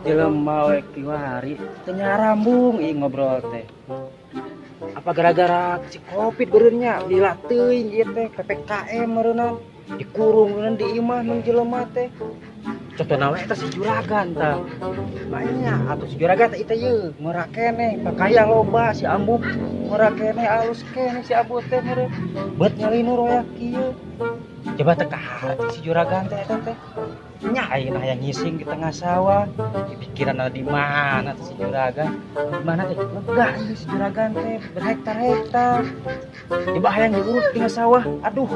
Jelema we kiwari teu nyarambung ieu ngobrol teh. Apa gara-gara si Covid beureunnya lila teuing ieu teh PPKM meureunna dikurung meureun di imah mun jelema teh. Contohna we eta si juragan tah. Makanya atuh si juragan teh ieu teh meura keneh pakaian loba si Ambu meura keneh alus keneh si Ambu teh meureun. Beut ngalinu royak kieu. Coba teh kahati si juragan teh eta teh. Nya ayeuna hayang ngising di tengah sawah, pikiran di mana tuh si juragan? Di mana teh? Lega ieu si juragan teh berhektar-hektar. Coba hayang diurut di tengah sawah. Aduh,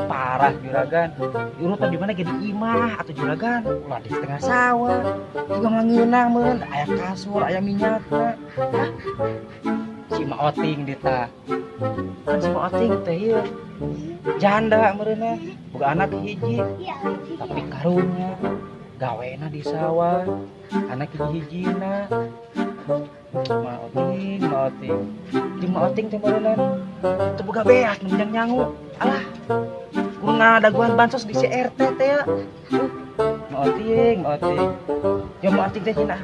parah juragan. Diurut di mana ge di imah atuh juragan? Ulah di tengah sawah. Juga mangeunah meureun aya kasur, aya minyakna. Hah? Si Ma Oting ditah. Kan si Ma Oting teh ieu janda meureunna, boga anak hiji. Tapi karunya gawena di sawah, anak hiji-hijina. Ma Oting. Di Ma Oting teh meureunna teu boga beas menjang nyangu. Alah, kurang daguan bansos di CRT teh ya. Ma Oting. Ya Ma Oting teh cenah.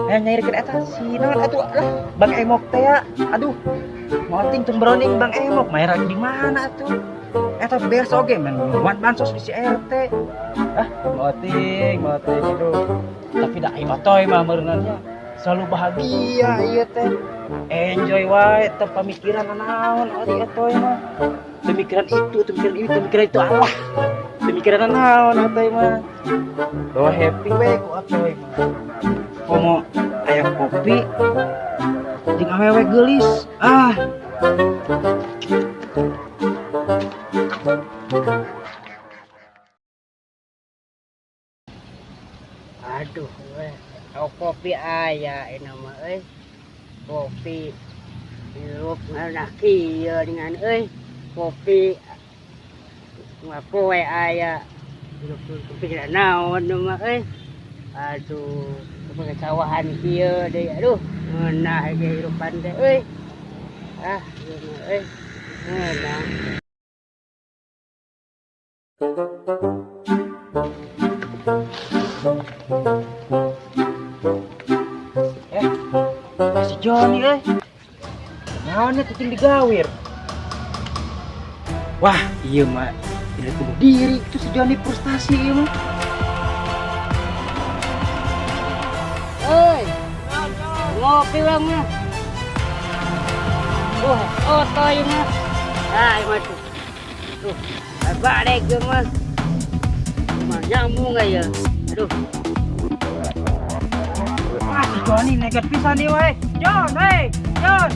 Aya nyairikeun eta si naon atuh lah Bang Emok teh ya. Aduh, Ma Oting teu browning Bang Emok, maeran di mana atuh? Eta beres oge men muat bansos di CRT. Ah, Ma Oting, aduh. Tapi da ai otoy mah meureunna selalu bahagia ieu teh. Enjoy wae teu pamikiran naon ari otoy mah. Teu mikiran itu, teu mikiran ini, teu mikiran itu Allah. Teu mikiran naon otoy mah. Do happy we ku otoy mah. Komo aya kopi jeung awewe geulis. Ah. Aduh, weh, kopi aya ena mah euy. Kopi hirup ngaranna kieu dengan euy. Kopi ngapoe aya. Hirup kepikiran naon mah euy. Aduh, kesawahan kieu deui. Aduh, ngeunah ge hirupan teh euy. Ah, ieu mah euy. Ngeunah. Si Joni euy. Naon kucing digawir. Wah, ieu mah tidak bunuh diri itu si Joni frustasi ieu mah. Euy, ngopi bang mah. Otoy mah. Hai mah tuh. Tuh, balik ge mah. Mah nyambung aya. Aduh. Ah, si Joni nekat pisan ieu we. Jon, hei, Jon.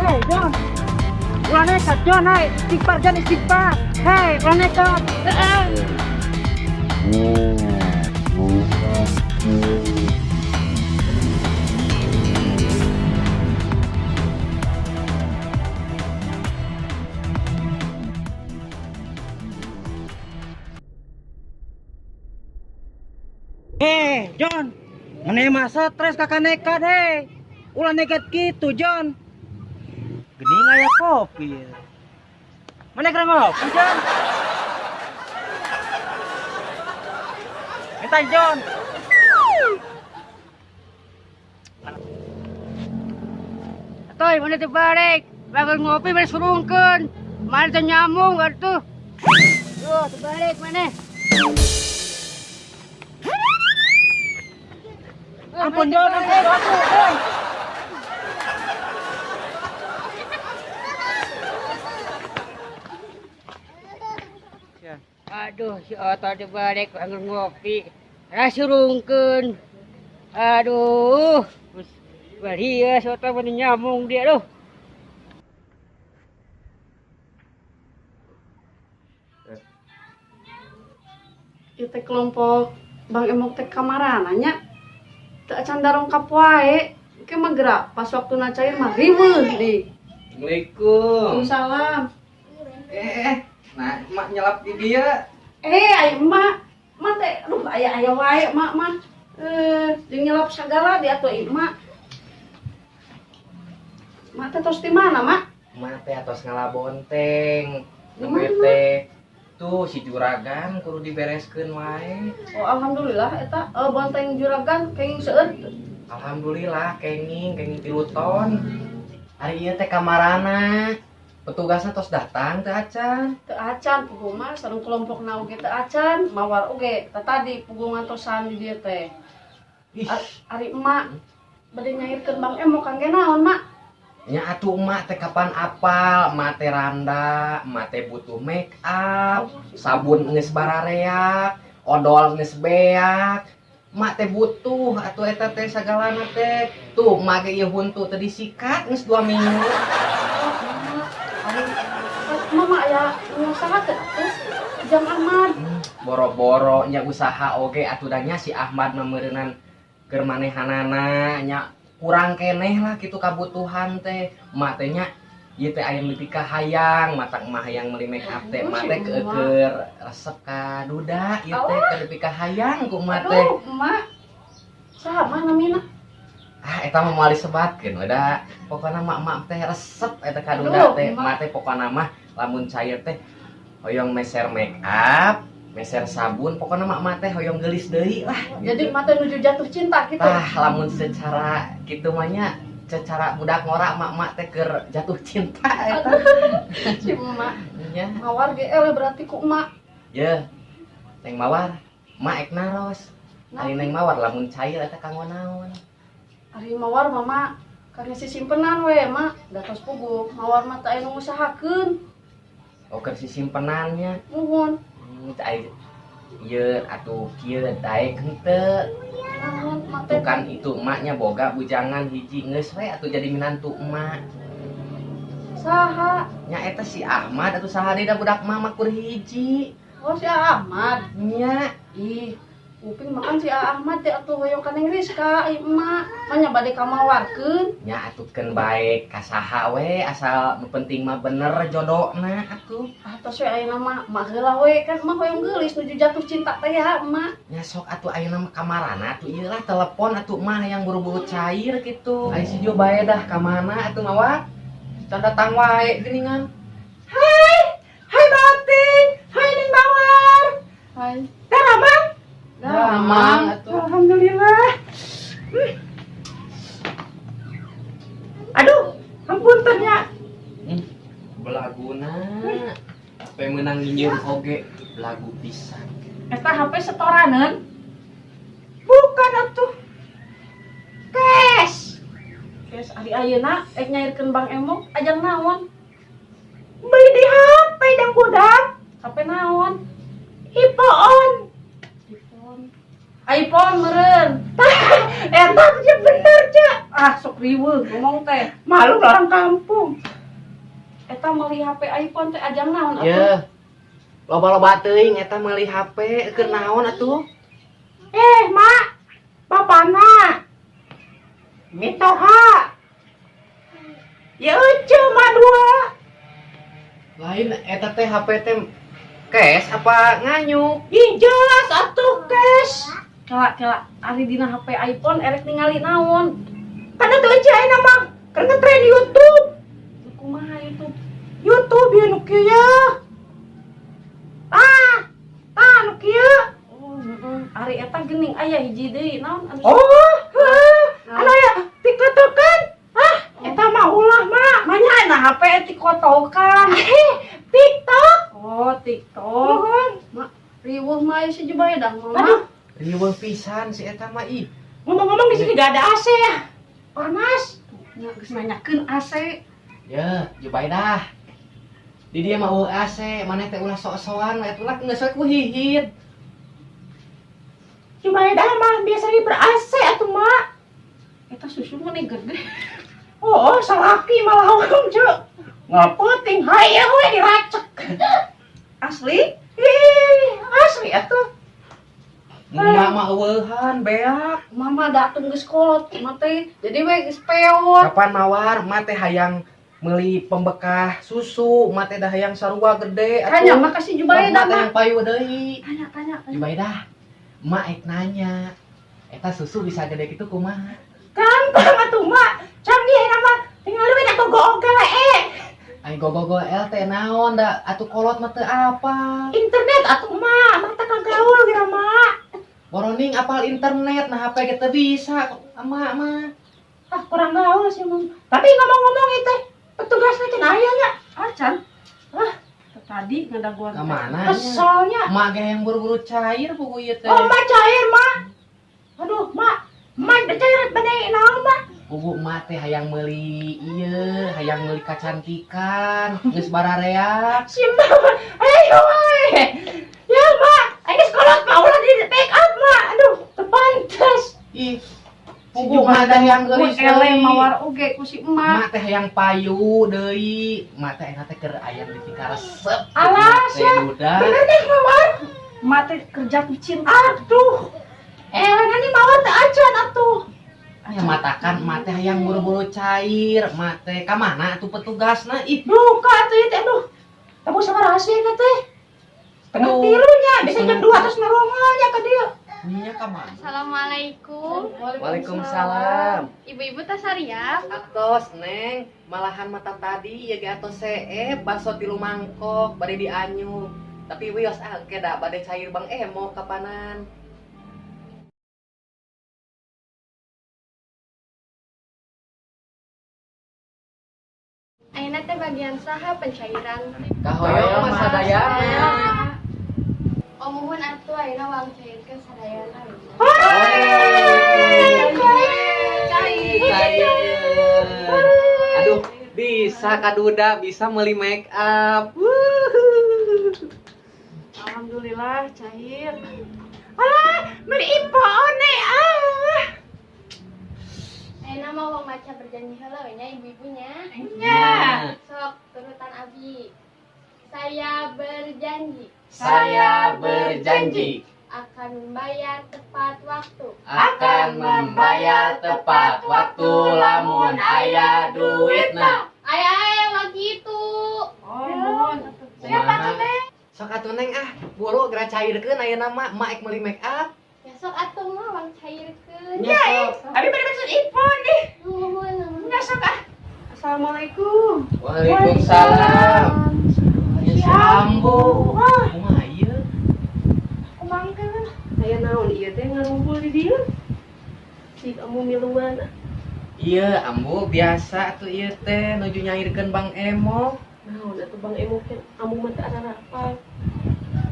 Hei, Jon. Ulah nekat, Jon, hei. Istighfar, Jon, istighfar. Hei, ulah nekat. Hei, Jon. Mana mah stres kakak nekat, hei. Ulah nekat gitu, Jon. Geuning aya kopi. Mana kira ngopi, Jon? Minta, Jon. Atoy, mana teh balik. Bakal ngopi balik surungkeun. Mana teh nyamung atuh. Tuh, terbalik mana? Ampun, Jon, ampun. Aduh, si Oto dibalik bangun ngopi. Rasurungkeun. Aduh. Bahia si Oto bener nyamung dia aduh. Ieu teh kelompok Bang Emok teh kamarana nya. Teu acan darongkap wae. Oke mah gerak pas waktu cair mah riweuh di. Assalamualaikum. Waalaikumsalam. Nah, emak nyelap di dia. Aya emak. Emak teh aduh aya wae emak mah. Jeung nyelap sagala di atuh emak. Emak teh tos di mana, Mak? Emak teh atos ngalabonteng. Di mana? Teh tuh si juragan kudu dibereskeun wae. Oh alhamdulillah eta bonteng juragan kenging seueur. Alhamdulillah kenging 3 ton. Hari ieu teh kamarana. Petugasna tos datang teu acan. Teu acan puguh mah sareng kelompokna oge teu acan, mawar oge. Tadi puguh ngantosan di dieu teh. Ih, Ari emak bade nyairkeun Bang Emo kangge naon, Mak? nya atuh emak teh kapan apal, emak teh randa, emak teh butuh make up, sabun geus barareak, odol geus beak. Emak teh butuh atuh eta teh sagalana teh. Tuh emak ge ieu huntu teh disikat geus 2 minggu. Mama aya usaha teh atuh. Jang Ahmad. Boro-boro nya usaha oge atuh da nya si Ahmad mah meureunnan keur manehanana nya kurang keneh lah kitu kabutuhan teh. Emak teh nya ieu teh aya leutik ka hayang, matak emak hayang meuli make up teh. Emak teh keur resep ka duda ieu teh keur leutik ka hayang ku emak teh. Aduh, emak. Saha mah namina? Ah eta mah moal disebatkeun we da. Pokona emak teh resep eta ka Aduh, duda teh. emak. Emak teh pokona mah lamun cair teh hoyong meser make up, meser sabun, pokona emak teh hoyong geulis deui lah. Jadi emak teh nuju jatuh cinta gitu. Lamun secara kitu mah nya secara budak ngora emak teh keur jatuh cinta eta. Si emak. Nya. Mawar ge eleh berarti ku emak. Ye. Neng Mawar, emak ek naros. Ari Neng Mawar lamun cair eta kanggo naon? Ari mawar mama kangge simpenan we, Mak. Da tos puguh, mawar mah teu aya nu ngusahakeun. Oh keur si simpenannya. Nuhun. Cai ieu atuh kieu daek henteu. Naon mak Tuh teh? kan itu emaknya boga bujangan hiji geus we atuh jadi minantu emak. Saha? Nya eta si Ahmad atuh saha deui da budak emak mah kur hiji. Oh si Ahmad. Nya Ih, uping makan si Ahmad teh atuh hoyong ka Neng Rizka, ai emak. Manya bade kamawarkeun. nya atuhkeun bae ka saha we asal nu penting mah bener jodohna atuh. Ah tos we ayeuna mah emak heula we kan emak hoyong geulis nuju jatuh cinta teh ya emak. Nya sok atuh ayeuna mah kamarana atuh ieu lah telepon atuh mah yang buru-buru cair kitu. Ai si Jo bae dah ka mana atuh mawar? Can datang wae geuningan. Hai Batin, hai Neng Mawar. Hai. Teh Ramang. Damang atuh. Alhamdulillah. Aduh, ampun ternya. Belaguna. Sampai menang nginjem oge belagu pisan. Eta HP setoraneun? Bukan atuh. Cash. Guys, ari ayeuna ek nyairkeun Bang Emo ajang naon? Beli di HP dan budak. HP naon? iPhone. iPhone meureun. Eta aja bener, Cak. Ah, sok riweuh ngomong teh. Malu orang kampung. Eta meuli HP iPhone teh ajang naon atuh? Ya. Loba-loba teuing eta meuli HP keur naon atuh? Mak. Bapana. Mitoha. Ya euceu mah dua. Lain eta teh HP teh cash apa nganyuk? Ih jelas atuh cash. Kela ari dina HP iPhone erek ningali naon? Karena tuh aja ayeuna mah keur ngetren YouTube. Kumaha itu? YouTube ya nu kieu ya. Nu kieu. Oh, ari eta geuning aya hiji deui naon anu? Anu ya TikTok-an. Eta mah ulah mah. Manya HP tikotokan. TikTok. Oh, TikTok. Mak, riweuh mah si Jubae dah mama. Aduh, riweuh pisan si eta mah ih. Ngomong-ngomong di sini gak ada AC ya? Panas. Nya geus nanyakeun AC. Ya, coba dah. Di dia mah eueuh AC, maneh teh ulah sok-sokan, eta ulah geus we ku hihit. Coba dah mah biasa di ber-AC atuh mah. Eta susu mah nih gede. Oh, salaki malah ngomong, Cuk. Ngaputing hayang we diracek. Asli? Ih, asli atuh. Emak mah eueuhan beak. Mama datang geus kolot mate. Jadi we geus peot. Kapan mawar emak teh hayang meuli pembekah susu, emak teh dah hayang sarua gede Tanya makasih Jubaida emak teh mah. yang payu deui. Tanya. Jubaida, emak ek nanya. Eta susu bisa gede gitu kumaha? Gampang atuh mak. Canggih nama. Tinggal we atuh go-oge we. Ai gogo LT naon da atuh kolot mah teu apa. Internet atuh mak. Mata kagaul kira mak. Boroning apal internet nah HP kita bisa emak mah. Ah kurang gaul sih mah. Tapi ngomong-ngomong itu petugasnya can aya nya. Acan. Tadi ngadaguan. Ka mana? Keselnya. Emak ge yang buru-buru cair pugu ieu teh. Oh mak cair mak. Aduh mak. Mak cair bener naon mak. Pugu emak teh hayang meuli ieu, hayang meuli kacantikan, geus bararea. Simba. Ayo we. Ya mak. Ini sekolah mau lah di make up mak. Aduh, tepantes. Ih, pugu emak teh hayang geulis eleh deui. mawar oge ku si emak. Emak teh hayang payu deui. Emak teh eta teh keur aya di tingkah resep. Alas Teh ya. duda. Bener deh mawar. Mak teh kerja kucing. Aduh. Ngani mawar teh acan atuh. Ya matakan emak teh hayang buru-buru cair. Emak teh ka mana atuh petugasna? Ih, Duh, ka atuh ieu teh aduh. Tahu sama rahasia teh. Tengah tilunya bisa jam 2 terus ngerongolnya ka dieu. nya ka mana? Assalamualaikum. Waalaikumsalam. Ibu-ibu teh sariap. Atos, Neng. Malahan mata tadi ya ge atos seep bakso 3 mangkok bade dianyu. Tapi wios angke da bade cair Bang Emo kapanan. Ayeuna teh bagian saha pencairan. Kahoyong mah sadayana. Omuhun atuh ayeuna uang cairkeun sadayana. Cair. Aduh, bisa kaduda bisa meuli make up. Alhamdulillah cair. Alah, beli impone ah. Ayeuna mah uang maca berjanji heula we nya ibu-ibunya. Ya. Sok turutan abi. Saya berjanji Saya berjanji akan membayar tepat waktu. akan membayar tepat waktu lamun aya duitna. Aya lagi itu. Oh, nuhun. Siapa tuh, Neng? Sok atuh Neng ah, buru geura cairkeun ayeuna mah emak ek meuli make up. Ya sok atuh mah uang cairkeun. Ya, abi bade maksud impon nih. Nuhun. Ya sok ah. Assalamualaikum. Waalaikumsalam. Ya si Ambo. Kumaha ieu? Kumangkeun. Aya naon ieu teh ngarumpul di dieu? Si kamu miluan. Iya, Ambo biasa tuh ieu teh nuju nyairkeun Bang Emo. Naon atuh Bang Emo kan amu mah teu ada apa.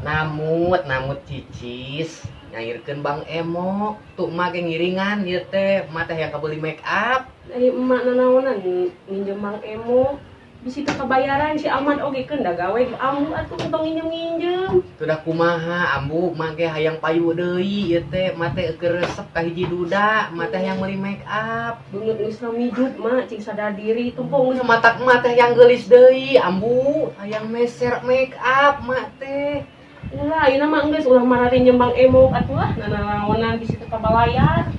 Namut cicis nyairkeun Bang Emo. Tuh emak ge ngiringan ieu teh, emak teh yang kabeuli make up. Dari emak nanaonan minjem Bang Emo. Bisi teu kabayaran si Ahmad oge keun da gawe amu atuh entong minjem-minjem. Tuh dah kumaha, Ambo emak ge hayang payu deui ieu teh, emak teh keur resep ka hiji duda, emak teh yang meuli make up. Beungeut geus mijup mah cing sadar diri tumpung geus Matak emak teh yang geulis deui, Ambo hayang meser make up emak teh. ulah ayeuna mah geus ulah marari nyem Bang Emo atuh ah nanaonan bisi teu kabalayar.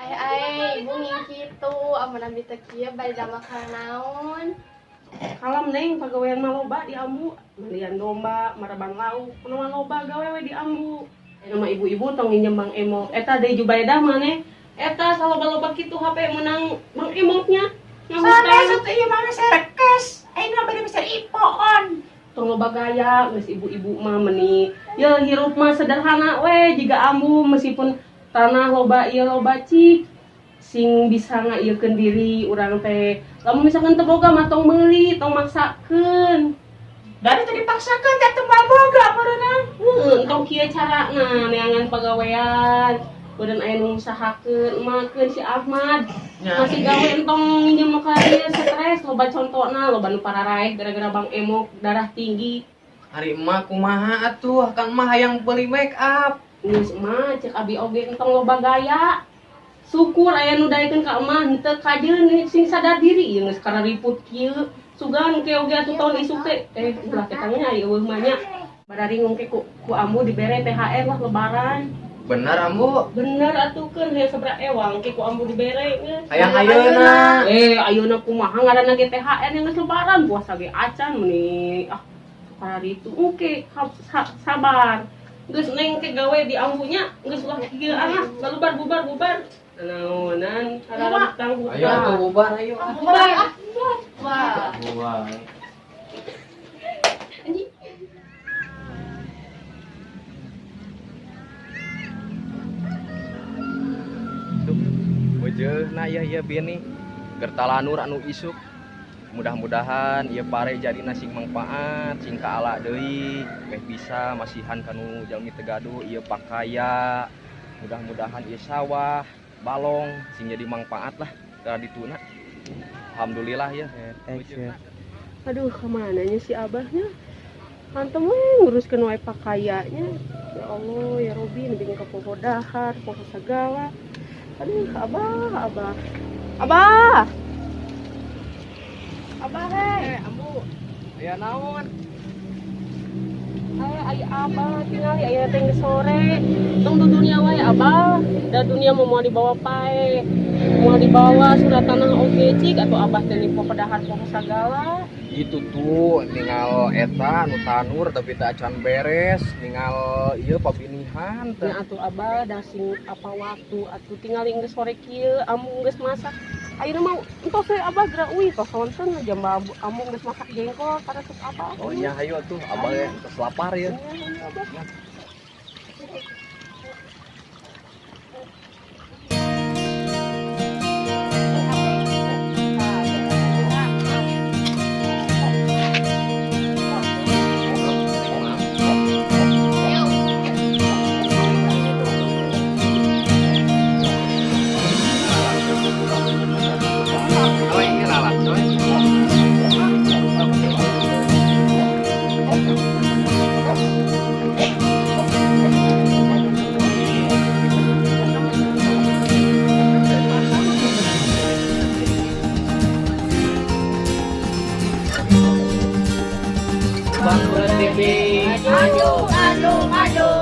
Ai ibu nging kitu, amun abi teu kieu bade damel naon. Kalam neng pagawean mah loba di ambu, malian domba, maraban lauk, kunaon loba gawe we di ambu. Nama ibu-ibu tong nginjem Bang Emo. Eta deui Jubaedah maneh. Eta saloba-loba kitu HP menang Bang Emo-nya. Sana satu ieu mah serkes. Ayeuna bade bisa ipoon. Tong loba gaya, geus ibu-ibu mah meuni. Ye hirup mah sederhana we jiga ambu meskipun tanah loba ieu loba cik. Sing bisa ngaieukeun diri urang teh lamun misalkan teu boga mah tong meuli tong maksakeun dari teh dipaksakeun teh teu boga meureunang entong kieu carana neangan pagawean beureun aya nu ngusahakeun emakeun si Ahmad masih gawe entong nginjem ka ieu stres loba contona loba nu pararaeh gara-gara Bang Emo darah tinggi Hari emak kumaha atuh, Kang mah hayang beli make up. geus mah cek abi oge entong loba gaya syukur aya nu daekeun ka emah henteu kajeun sing sadar diri ieu geus karariput kieu sugan ke oge atuh tahun isuk teh ulah kita nya ieu eueuh mah nya bararing ngongke ku ambu dibere THR lah lebaran Bener ambu. Bener atuh kan hayang sabra ewang ke ku ambu dibere geus. Hayang ayeuna. Ayeuna kumaha ngaranna ge THR yang geus lebaran puasa ge acan meuni sakari itu. Oke, sabar. Geus neng ke gawe di ambunya geus ulah kieu galubar bubar. Naonan ararem tangguh. Ayo atuh bubar ayo. Bubar. Wah. Bubar. Wajahna ya bini gertalanur anu isuk mudah-mudahan ieu pare jadi sing mangpaat sing kaala deui bisa masihan kanu jalmi tegaduh ieu pakaya mudah-mudahan ieu sawah balong sing jadi mangpaat lah da dituna alhamdulillah ya. Aduh, kemana nya si abahnya? Antem we nguruskeun wae pakayanya. Ya Allah, ya Robi bikin ke poho dahar, poho sagala. Aduh, abah. Abah ambu aya naon aya abah tinggal aya teh geus sore. Tong di dunia wae abah. Da dunia mau dibawa pae. Mau dibawa surat tanah oge cik atau abah teh di poho dahar poho sagala. itu tuh ningal eta nu tanur tapi tak acan beres ningal ieu pabinihan teh. Ya atuh abah da sing apa waktu atuh tinggal geus sore kieu amu geus masak. Ayeuna mah entos we abah geura uih tos sonten jam amu geus masak jengkol kada tuk apa. Oh iya hayu atuh abah ge geus lapar ya. Oh ini lalat coy. Bang Bulan TV. Aduh.